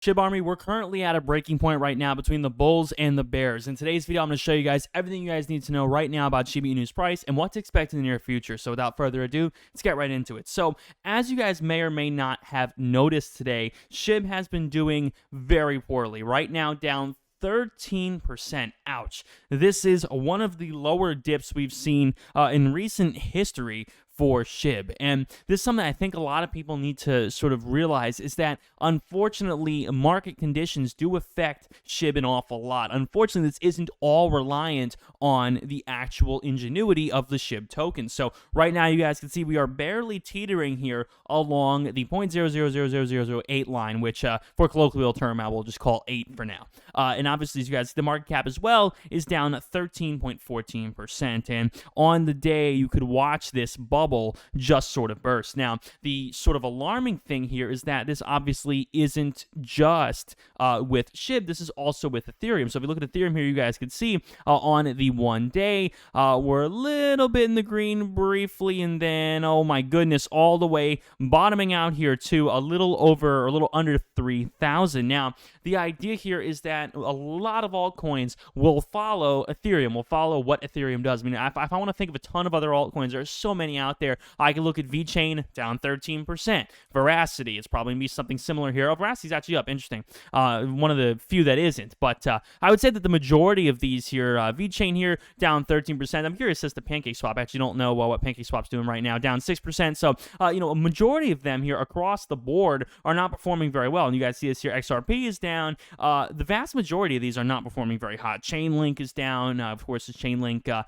SHIB Army, we're currently at a breaking point right now between the bulls and the bears. In today's video, I'm going to show you guys everything you guys need to know right now about Shiba Inu's price and what to expect in the near future. So without further ado, let's get right into it. So as you guys may or may not have noticed today, SHIB has been doing very poorly. Right now, down 13%. Ouch. This is one of the lower dips we've seen in recent history for SHIB. And this is something I think a lot of people need to sort of realize is that, unfortunately, market conditions do affect SHIB an awful lot. Unfortunately, this isn't all reliant on the actual ingenuity of the SHIB token. So right now, you guys can see we are barely teetering here along the 0.0000008 line, which for colloquial term, I will just call 8 for now. And obviously, as you guys see, the market cap as well is down 13.14%. And on the day, you could watch this bubble just sort of burst. Now, the sort of alarming thing here is that this obviously isn't just with SHIB, this is also with Ethereum. So if you look at Ethereum here, you guys can see on the 1 day, we're a little bit in the green briefly, and then, oh my goodness, all the way bottoming out here to a little under 3,000. Now, the idea here is that a lot of altcoins will follow Ethereum, will follow what Ethereum does. I mean, if I want to think of a ton of other altcoins, there are so many out there. I can look at VeChain, down 13%. Veracity, it's probably going to be something similar here. Oh, Veracity's actually up. Interesting. One of the few that isn't. But I would say that the majority of these here, VeChain here, down 13%. I'm curious as to pancakeswap. I actually don't know what pancakeswap's doing right now, down 6%. So, a majority of them here across the board are not performing very well. And you guys see this here, XRP is down. The vast majority of these are not performing very hot. Chainlink is down. Of course, the Chainlink,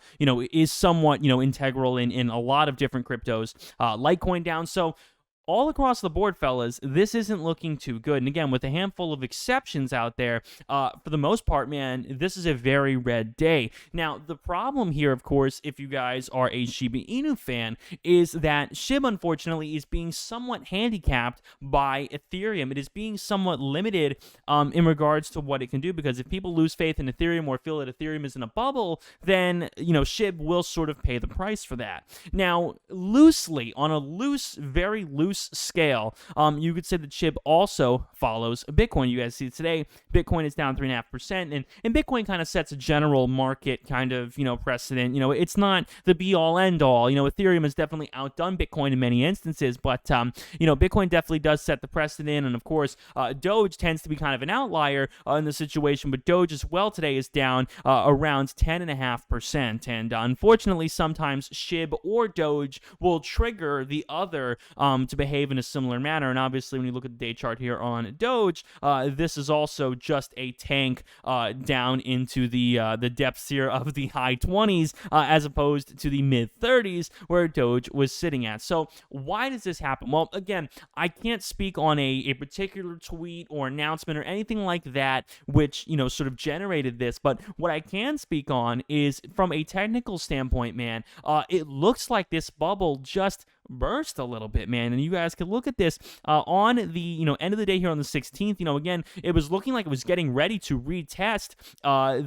is somewhat, integral in a lot of different cryptos. Litecoin down. So all across the board, fellas, this isn't looking too good. And again, with a handful of exceptions out there, for the most part, man, this is a very red day. Now, the problem here, of course, if you guys are a Shiba Inu fan, is that SHIB, unfortunately, is being somewhat handicapped by Ethereum. It is being somewhat limited in regards to what it can do, because if people lose faith in Ethereum or feel that Ethereum is in a bubble, then, SHIB will sort of pay the price for that. Now, loosely, on a very loose scale, you could say that SHIB also follows Bitcoin. You guys see today, Bitcoin is down 3.5%, and Bitcoin kind of sets a general market kind of, precedent. It's not the be-all, end-all. Ethereum has definitely outdone Bitcoin in many instances, but, Bitcoin definitely does set the precedent, and of course, Doge tends to be kind of an outlier in the situation, but Doge as well today is down around 10.5%, and unfortunately, sometimes SHIB or Doge will trigger the other to behave in a similar manner. And obviously, when you look at the day chart here on Doge, this is also just a tank down into the depths here of the high 20s as opposed to the mid 30s where Doge was sitting at. So why does this happen? Well, again, I can't speak on a particular tweet or announcement or anything like that which sort of generated this, but what I can speak on is from a technical standpoint, man, it looks like this bubble just burst a little bit, man. And you guys can look at this on the end of the day here on the 16th. Again, it was looking like it was getting ready to retest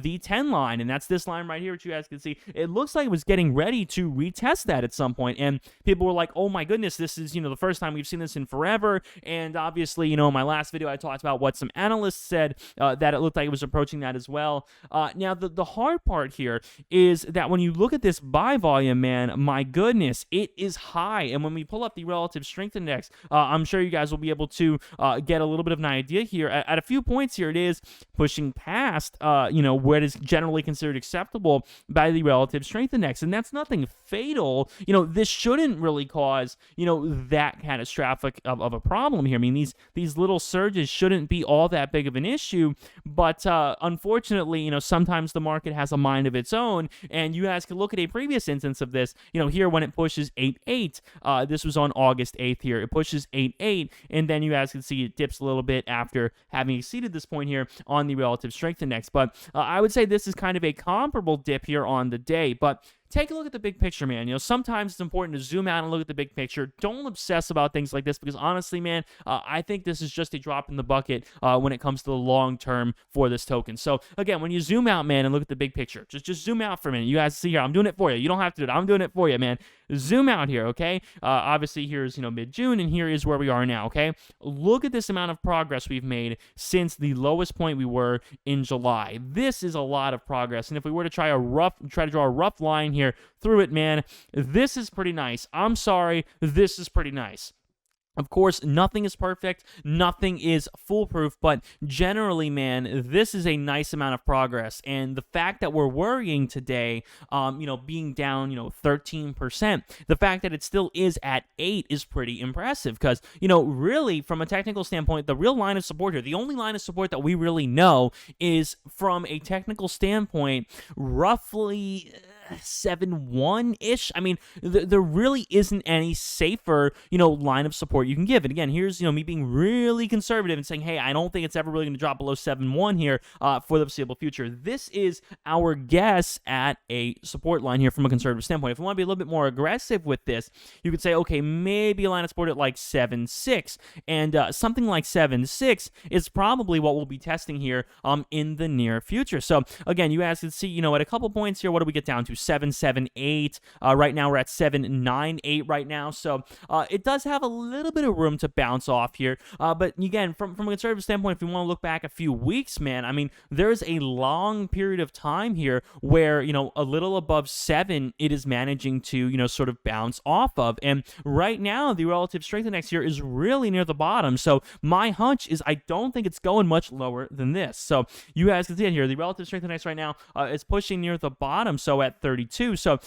the 10 line, and that's this line right here, which you guys can see. It looks like it was getting ready to retest that at some point, and people were like, oh my goodness, this is the first time we've seen this in forever. And obviously, in my last video I talked about what some analysts said, that it looked like it was approaching that as well. Now the hard part here is that when you look at this buy volume, man, my goodness, it is high. And when we pull up the relative strength index, I'm sure you guys will be able to get a little bit of an idea here. At a few points here, it is pushing past, what is generally considered acceptable by the relative strength index. And that's nothing fatal. This shouldn't really cause, that catastrophic of a problem here. I mean, these little surges shouldn't be all that big of an issue. But unfortunately, sometimes the market has a mind of its own. And you guys can look at a previous instance of this, here when it pushes 8.8. This was on August 8th here. It pushes 8.8, and then you guys can see it dips a little bit after having exceeded this point here on the relative strength index. But I would say this is kind of a comparable dip here on the day. But take a look at the big picture, man. You know, sometimes it's important to zoom out and look at the big picture. Don't obsess about things like this, because honestly, man, I think this is just a drop in the bucket when it comes to the long term for this token. So again, when you zoom out, man, and look at the big picture, just zoom out for a minute. You guys see here, I'm doing it for you. You don't have to do it. I'm doing it for you, man. Zoom out here, okay? Obviously, here's, mid-June, and here is where we are now, okay? Look at this amount of progress we've made since the lowest point we were in July. This is a lot of progress, and if we were to try to draw a rough line here through it, man, this is pretty nice. I'm sorry, this is pretty nice. Of course, nothing is perfect, nothing is foolproof, but generally, man, this is a nice amount of progress. And the fact that we're worrying today, being down, 13%, the fact that it still is at 8 is pretty impressive, because, really, from a technical standpoint, the real line of support here, the only line of support that we really know is, from a technical standpoint, roughly 7-1-ish. I mean, there really isn't any safer, line of support you can give. And again, here's, me being really conservative and saying, hey, I don't think it's ever really going to drop below 7-1 here for the foreseeable future. This is our guess at a support line here from a conservative standpoint. If you want to be a little bit more aggressive with this, you could say, okay, maybe a line of support at like 7-6, and something like 7-6 is probably what we'll be testing here in the near future. So again, you guys can see, at a couple points here, what do we get down to? 778. Right now we're at 798 right now. So it does have a little bit of room to bounce off here. But again, from a conservative standpoint, if you want to look back a few weeks, man, I mean, there's a long period of time here where, a little above 7, it is managing to, sort of bounce off of. And right now, the relative strength index here is really near the bottom. So my hunch is I don't think it's going much lower than this. So you guys can see it here. The relative strength index right now is pushing near the bottom. So at 32. So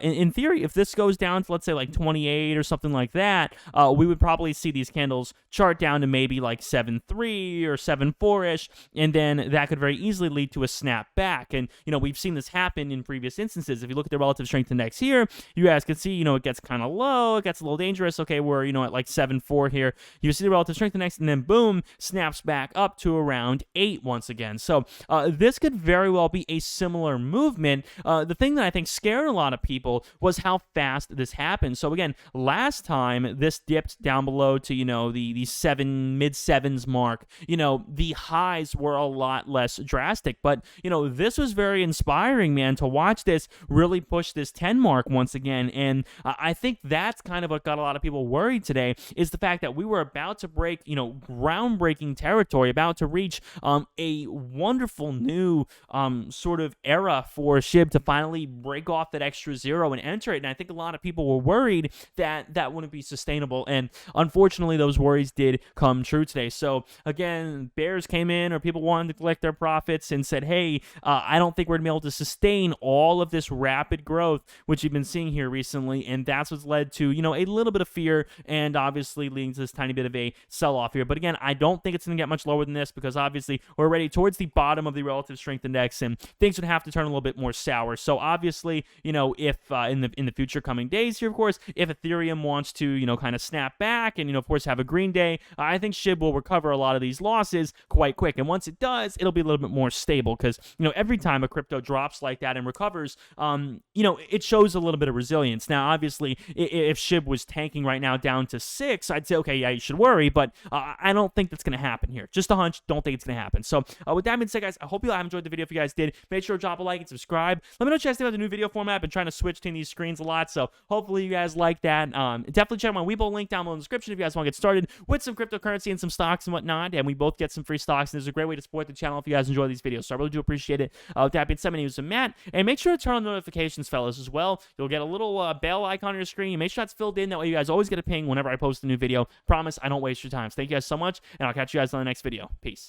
in theory, if this goes down to, let's say, like 28 or something like that, we would probably see these candles chart down to maybe like 7.3 or 7.4-ish, and then that could very easily lead to a snap back. And, we've seen this happen in previous instances. If you look at the relative strength index here, you guys can see, it gets kind of low, it gets a little dangerous. Okay, we're, at like 7.4 here. You see the relative strength index, and then boom, snaps back up to around 8 once again. So this could very well be a similar movement. The thing that I think scared a lot of people was how fast this happened. So again, last time this dipped down below to, the mid-sevens mark, the highs were a lot less drastic. But, this was very inspiring, man, to watch this really push this 10 mark once again. And I think that's kind of what got a lot of people worried today, is the fact that we were about to break, groundbreaking territory, about to reach a wonderful new sort of era for SHIB to finally break off that extra zero and enter it. And I think a lot of people were worried that that wouldn't be sustainable. And unfortunately, those worries did come true today. So again, bears came in, or people wanted to collect their profits and said, hey, I don't think we're going to be able to sustain all of this rapid growth, which you've been seeing here recently. And that's what's led to, a little bit of fear, and obviously leading to this tiny bit of a sell-off here. But again, I don't think it's going to get much lower than this, because obviously we're already towards the bottom of the relative strength index, and things would have to turn a little bit more sour. So obviously, if in the future coming days here, of course, if Ethereum wants to, kind of snap back and, of course, have a green day, I think SHIB will recover a lot of these losses quite quick. And once it does, it'll be a little bit more stable, because, every time a crypto drops like that and recovers, it shows a little bit of resilience. Now, obviously, if SHIB was tanking right now down to 6, I'd say, okay, yeah, you should worry, but I don't think that's going to happen here. Just a hunch, don't think it's going to happen. So with that being said, guys, I hope you all have enjoyed the video. If you guys did, make sure to drop a like and subscribe. Let me know what you guys think about the new video format. I've been trying to switch between these screens a lot, so hopefully you guys like that. Definitely check out my Webull link down below in the description if you guys want to get started with some cryptocurrency and some stocks and whatnot, and we both get some free stocks, and there's a great way to support the channel if you guys enjoy these videos, so I really do appreciate it. With that being said, my name is Matt, and make sure to turn on notifications, fellas, as well. You'll get a little bell icon on your screen. Make sure that's filled in, that way you guys always get a ping whenever I post a new video. Promise I don't waste your time. So thank you guys so much, and I'll catch you guys on the next video. Peace.